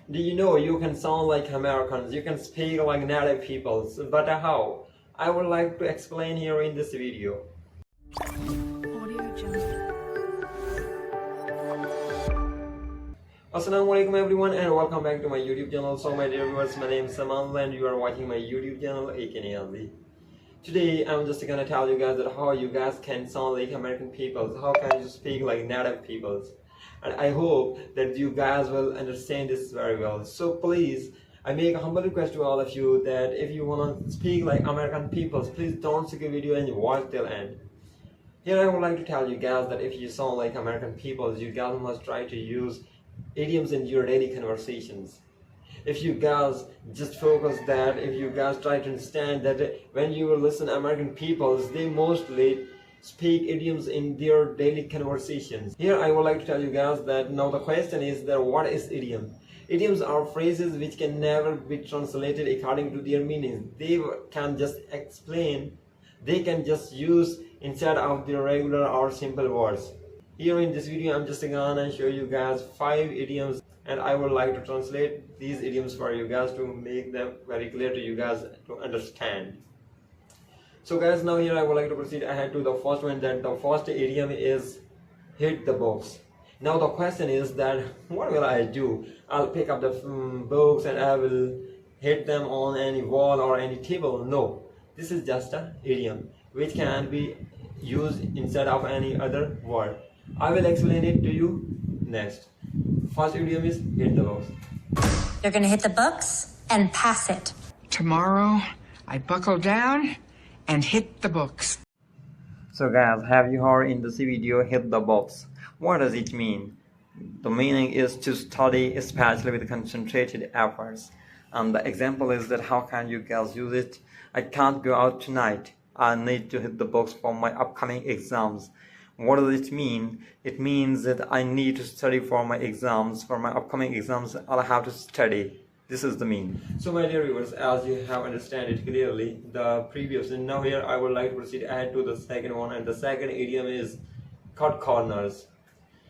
Do you know you can sound like Americans, you can speak like native peoples, but how? I would like to explain here in this video. Assalamualaikum everyone and welcome back to my YouTube channel. So my dear viewers, my name is Saman and you are watching my YouTube channel aka Niazi. Today I'm just gonna tell you guys that how you guys can sound like American peoples, how can you speak like native peoples. And I hope that you guys will understand this very well. So please, I make a humble request to all of you that if you want to speak like American peoples, please don't skip the video and watch till end. Here I would like to tell you guys that if you sound like American peoples, you guys must try to use idioms in your daily conversations. If you guys just focus that, if you guys try to understand that when you listen American peoples, they mostly speak idioms in their daily conversations. Here I would like to tell you guys that now the question is that what is idiom? Idioms are phrases which can never be translated according to their meanings. They can just explain, they can just use instead of their regular or simple words. Here in this video I'm just gonna show you guys 5 idioms and I would like to translate these idioms for you guys to make them very clear to you guys to understand. So guys, now here I would like to proceed ahead to the first one, that the first idiom is hit the box. Now the question is that what will I do? I'll pick up the books and I will hit them on any wall or any table. No, this is just an idiom which can be used instead of any other word. I will explain it to you next. First idiom is hit the box. You're gonna hit the books and pass it. Tomorrow, I buckle down and hit the books. So guys, have you heard in this video hit the box? What does it mean? The meaning is to study, especially with concentrated efforts. And the example is that how can you guys use it? I can't go out tonight. I need to hit the box for my upcoming exams. What does it mean? It means that I need to study for my exams. For my upcoming exams, I'll have to study. This is the mean. So my dear viewers, as you have understand it clearly, the previous, and now here I would like to proceed ahead to the second one, and the second idiom is cut corners.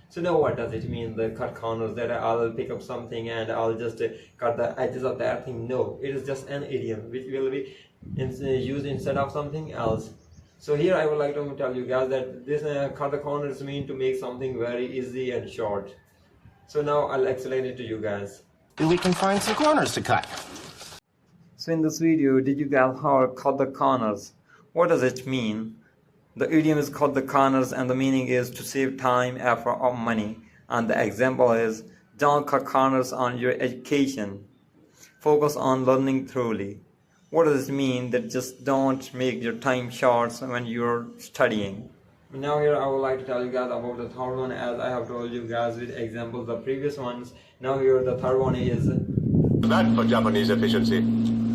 So now what does it mean, the cut corners, that I'll pick up something and I'll just cut the edges of that thing? No, it is just an idiom which will be used instead of something else. So here I would like to tell you guys that this cut the corners mean to make something very easy and short. So now I'll explain it to you guys. We can find some corners to cut. So in this video, did you guys hear cut the corners? What does it mean? The idiom is cut the corners and the meaning is to save time, effort or money. And the example is don't cut corners on your education. Focus on learning thoroughly. What does it mean? That just don't make your time short when you're studying. Now here I would like to tell you guys about the third one, as I have told you guys with examples the previous ones. Now here the third one is That for Japanese efficiency,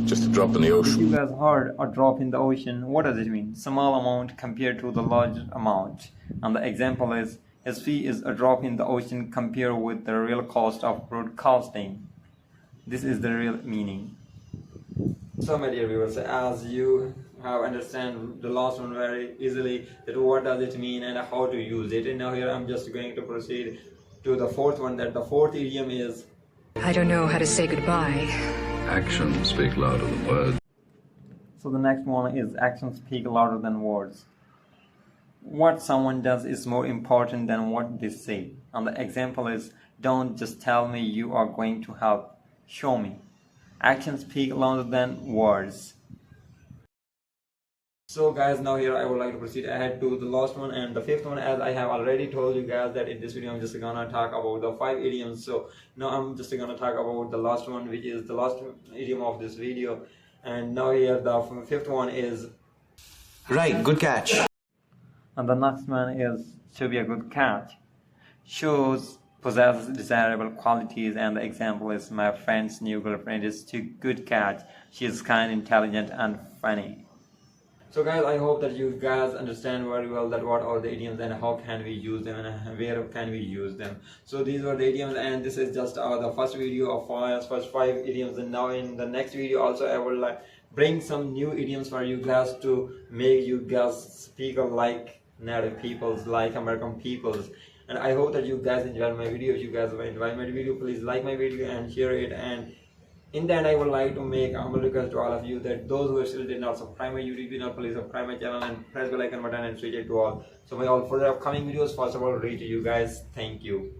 just a drop in the ocean. you guys heard a drop in the ocean. What does it mean? Small amount compared to the large amount. And the example is his fee is a drop in the ocean compared with the real cost of broadcasting. This is the real meaning. So my dear viewers, as you have understand the last one very easily, that what does it mean and how to use it, and now here I'm just going to proceed to the fourth one, that the fourth idiom is I don't know how to say goodbye. Actions speak louder than words. So the next one is actions speak louder than words. What someone does is more important than what they say. And the example is don't just tell me you are going to help, show me. Actions speak louder than words. So guys, now here I would like to proceed ahead to the last one and the fifth one, as I have already told you guys that in this video I'm just gonna talk about the 5 idioms. So now I'm just gonna talk about the last one, which is the last idiom of this video. And now here the fifth one is Right, good catch. and the next one is to be a good catch. Shows possesses desirable qualities, and the example is my friend's new girlfriend is too good catch. She is kind, intelligent and funny. So guys, I hope that you guys understand very well that what are the idioms and how can we use them and where can we use them. So these were the idioms, and this is just the first video of first 5 idioms, and now in the next video also I will bring some new idioms for you guys to make you guys speak like native peoples, like American peoples. and I hope that you guys enjoyed my video. If you guys enjoyed my video, please like my video and share it. And in that, I would like to make a humble request to all of you that those who still did not subscribe my YouTube channel, please subscribe my channel and press the bell icon button and switch it to all. So my all further upcoming videos first of all reach you guys. Thank you.